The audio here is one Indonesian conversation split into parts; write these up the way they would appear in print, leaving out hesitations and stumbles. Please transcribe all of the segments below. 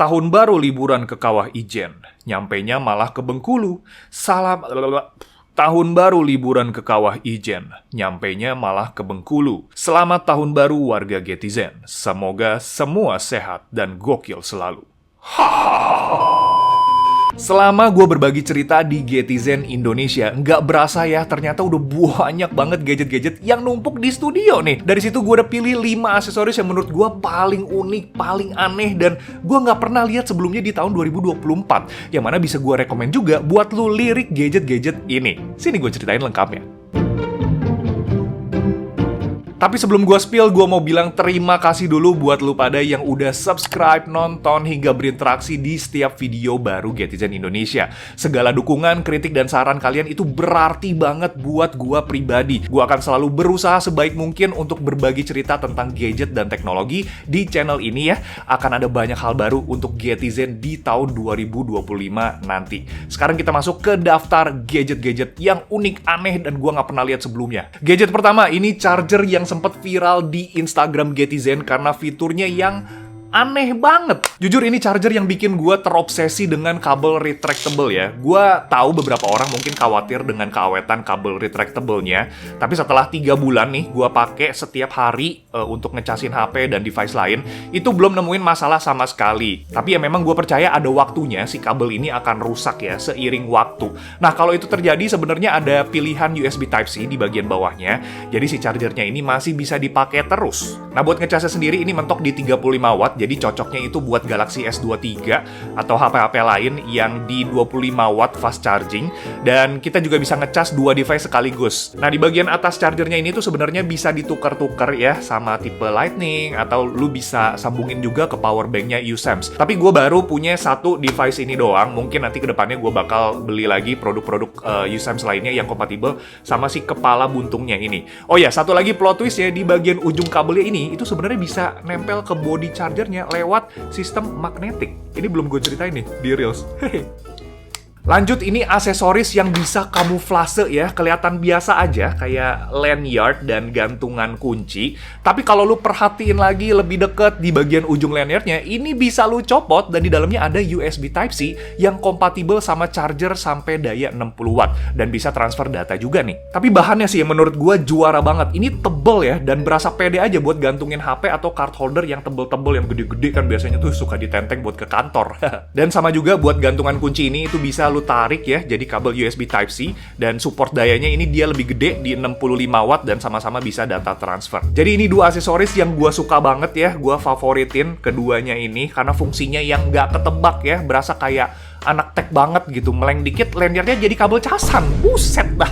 Tahun baru liburan ke Kawah Ijen, nyampainya malah ke Bengkulu. Tahun baru liburan ke Kawah Ijen, nyampainya malah ke Bengkulu. Selamat tahun baru warga Getizen. Semoga semua sehat dan gokil selalu. Selama gue berbagi cerita di Getizen Indonesia, nggak berasa ya, ternyata udah banyak banget gadget-gadget yang numpuk di studio nih. Dari situ gue udah pilih 5 aksesoris yang menurut gue paling unik, paling aneh, dan gue nggak pernah lihat sebelumnya di tahun 2024. Yang mana bisa gue rekomen juga buat lu lirik gadget-gadget ini. Sini gue ceritain lengkapnya. Tapi sebelum gue spill, gue mau bilang terima kasih dulu buat lu pada yang udah subscribe, nonton, hingga berinteraksi di setiap video baru Getizen Indonesia. Segala dukungan, kritik, dan saran kalian itu berarti banget buat gue pribadi. Gue akan selalu berusaha sebaik mungkin untuk berbagi cerita tentang gadget dan teknologi di channel ini ya. Akan ada banyak hal baru untuk Getizen di tahun 2025 nanti. Sekarang kita masuk ke daftar gadget-gadget yang unik, aneh, dan gue nggak pernah lihat sebelumnya. Gadget pertama, ini charger yang sempat viral di Instagram Getizen karena fiturnya yang aneh banget. Jujur ini charger yang bikin gue terobsesi dengan kabel retractable ya. Gue tahu beberapa orang mungkin khawatir dengan keawetan kabel retractable-nya. Tapi setelah 3 bulan nih gue pakai setiap hari untuk ngecasin HP dan device lain, itu belum nemuin masalah sama sekali. Tapi ya memang gue percaya ada waktunya si kabel ini akan rusak ya seiring waktu. Nah kalau itu terjadi sebenarnya ada pilihan USB Type-C di bagian bawahnya. Jadi si chargernya ini masih bisa dipakai terus. Nah buat ngecasnya sendiri ini mentok di 35 watt. Jadi cocoknya itu buat Galaxy S23 atau HP-HP lain yang di 25 watt fast charging. Dan kita juga bisa ngecas 2 device sekaligus. Nah di bagian atas chargernya ini tuh sebenarnya bisa ditukar-tukar ya sama tipe Lightning, atau lu bisa sambungin juga ke power banknya USAMS. Tapi gue baru punya satu device ini doang. Mungkin nanti kedepannya gue bakal beli lagi produk-produk USAMS lainnya yang kompatibel sama si kepala buntungnya ini. Oh ya, satu lagi plot twist ya, di bagian ujung kabelnya ini itu sebenarnya bisa nempel ke body charger lewat sistem magnetik. Ini belum gue ceritain nih di Reels. Lanjut, ini aksesoris yang bisa kamuflase ya, kelihatan biasa aja kayak lanyard dan gantungan kunci. Tapi kalau lu perhatiin lagi lebih deket di bagian ujung lanyardnya, ini bisa lu copot dan di dalamnya ada USB Type-C yang kompatibel sama charger sampai daya 60 watt dan bisa transfer data juga nih. Tapi bahannya sih yang menurut gua juara banget. Ini tebel ya dan berasa pede aja buat gantungin HP atau card holder yang tebel-tebel, yang gede-gede kan biasanya tuh suka ditenteng buat ke kantor. Dan sama juga buat gantungan kunci ini itu bisa lu tarik ya, jadi kabel USB Type-C, dan support dayanya ini dia lebih gede di 65 watt dan sama-sama bisa data transfer. Jadi ini 2 aksesoris yang gue suka banget ya, gue favoritin keduanya ini karena fungsinya yang nggak ketebak ya, berasa kayak anak tech banget gitu, meleng dikit lanyardnya jadi kabel casan, buset dah.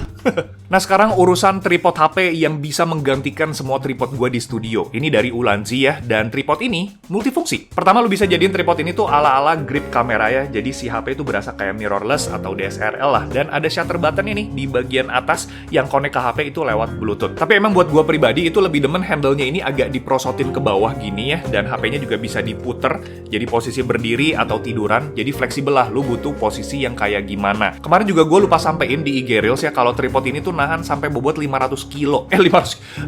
Nah sekarang urusan tripod HP yang bisa menggantikan semua tripod gue di studio. Ini dari Ulanzi ya, dan tripod ini multifungsi. Pertama lu bisa jadiin tripod ini tuh ala-ala grip kamera ya, jadi si HP itu berasa kayak mirrorless atau DSLR lah. Dan ada shutter button ini di bagian atas yang connect ke HP itu lewat Bluetooth. Tapi emang buat gue pribadi itu lebih demen handle-nya ini agak diprosotin ke bawah gini ya, dan HP-nya juga bisa diputer jadi posisi berdiri atau tiduran, jadi fleksibel lah, lu butuh posisi yang kayak gimana. Kemarin juga gue lupa sampein di IG Reels ya, kalau tripod ini tuh nahan sampai bobot 500 kilo. 500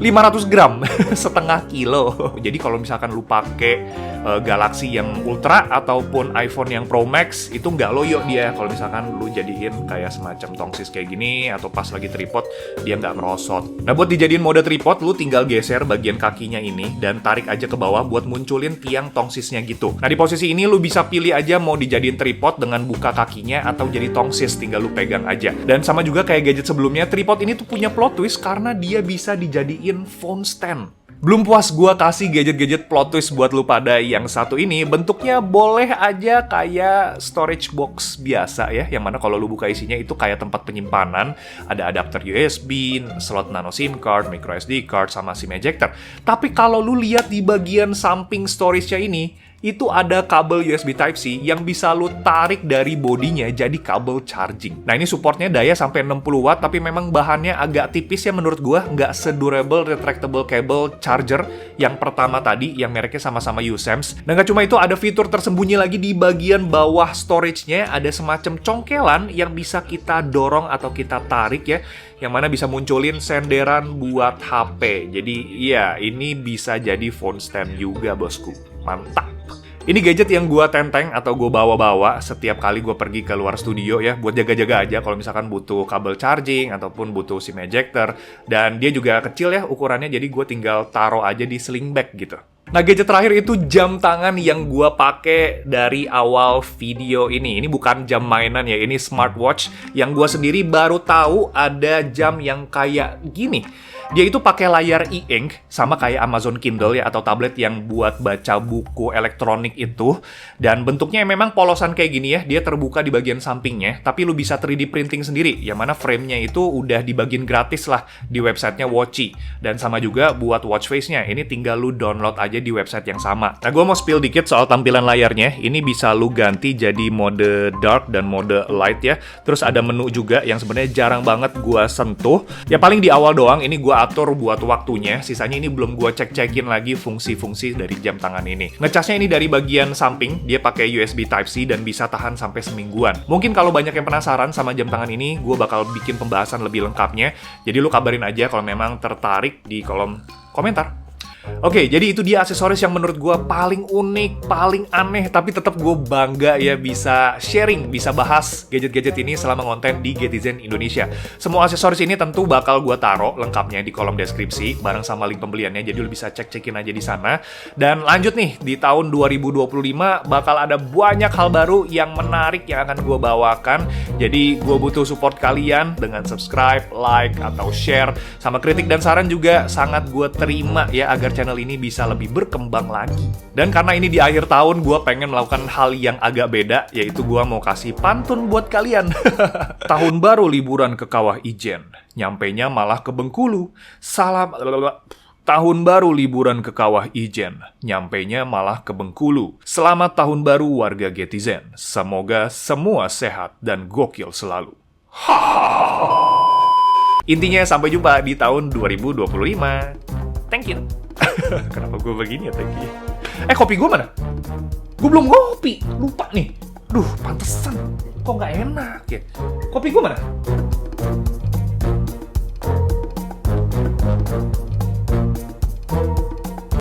gram. Setengah kilo. Jadi kalau misalkan lu pakai Galaxy yang Ultra ataupun iPhone yang Pro Max, itu nggak loyo dia. Kalau misalkan lu jadiin kayak semacam tongsis kayak gini, atau pas lagi tripod, dia nggak merosot. Nah buat dijadiin mode tripod, lu tinggal geser bagian kakinya ini, dan tarik aja ke bawah buat munculin tiang tongsisnya gitu. Nah di posisi ini lu bisa pilih aja mau dijadiin tripod dengan buka kakinya, atau jadi tongsis, tinggal lu pegang aja. Dan sama juga kayak gadget sebelumnya, tripod ini tuh punya plot twist karena dia bisa dijadiin phone stand. Belum puas gua kasih gadget-gadget plot twist buat lu pada yang satu ini, bentuknya boleh aja kayak storage box biasa ya, yang mana kalau lu buka isinya itu kayak tempat penyimpanan, ada adapter USB, slot nano SIM card, micro SD card, sama SIM ejector. Tapi kalau lu lihat di bagian samping storage-nya ini, itu ada kabel USB Type-C yang bisa lu tarik dari bodinya jadi kabel charging. Nah ini supportnya daya sampai 60 watt, tapi memang bahannya agak tipis ya menurut gua, nggak sedurable retractable cable charger yang pertama tadi, yang mereknya sama-sama USAMS. Dan nggak cuma itu, ada fitur tersembunyi lagi di bagian bawah storage-nya, ada semacam congkelan yang bisa kita dorong atau kita tarik ya, yang mana bisa munculin senderan buat HP. Jadi ya ini bisa jadi phone stand juga bosku. Mantap. Ini gadget yang gue tenteng atau gue bawa-bawa setiap kali gue pergi ke luar studio ya, buat jaga-jaga aja kalau misalkan butuh kabel charging ataupun butuh SIM ejector. Dan dia juga kecil ya ukurannya, jadi gue tinggal taruh aja di sling bag gitu. Nah, gadget terakhir itu jam tangan yang gue pakai dari awal video ini. Ini bukan jam mainan ya, ini smartwatch yang gue sendiri baru tahu ada jam yang kayak gini. Dia itu pakai layar e-ink, sama kayak Amazon Kindle ya, atau tablet yang buat baca buku elektronik itu. Dan bentuknya memang polosan kayak gini ya, dia terbuka di bagian sampingnya, tapi lu bisa 3D printing sendiri, yang mana frame-nya itu udah dibagiin gratis lah di websitenya Watchi. Dan sama juga buat watch face-nya, ini tinggal lu download aja di website yang sama. Nah, gue mau spill dikit soal tampilan layarnya. Ini bisa lu ganti jadi mode dark dan mode light ya. Terus ada menu juga yang sebenarnya jarang banget gue sentuh. Ya paling di awal doang, ini gue atur buat waktunya, sisanya ini belum gue cek-cekin lagi fungsi-fungsi dari jam tangan ini. Ngecasnya ini dari bagian samping, dia pakai USB Type-C dan bisa tahan sampai semingguan. Mungkin kalau banyak yang penasaran sama jam tangan ini, gue bakal bikin pembahasan lebih lengkapnya, jadi lu kabarin aja kalau memang tertarik di kolom komentar. Oke, jadi itu dia aksesoris yang menurut gue paling unik, paling aneh, tapi tetap gue bangga ya bisa sharing, bisa bahas gadget-gadget ini selama konten di Getizen Indonesia. Semua aksesoris ini tentu bakal gue taruh lengkapnya di kolom deskripsi, bareng sama link pembeliannya, jadi lu bisa cek-cekin aja di sana. Dan lanjut nih, di tahun 2025 bakal ada banyak hal baru yang menarik yang akan gue bawakan. Jadi gue butuh support kalian dengan subscribe, like, atau share, sama kritik dan saran juga sangat gue terima ya, agar channel ini bisa lebih berkembang lagi. Dan karena ini di akhir tahun, gue pengen melakukan hal yang agak beda, yaitu gue mau kasih pantun buat kalian. Tahun baru liburan ke Kawah Ijen, nyampenya malah ke Bengkulu. Salam. Tahun baru liburan ke Kawah Ijen, nyampenya malah ke Bengkulu. Selamat tahun baru warga Getizen. Semoga semua sehat dan gokil selalu. Intinya sampai jumpa di tahun 2025. Thank you. Kenapa gue begini ya, thank you. Kopi gue mana? Gue belum ngopi, lupa nih. Duh, pantesan. Kok nggak enak ya? Kopi gue mana?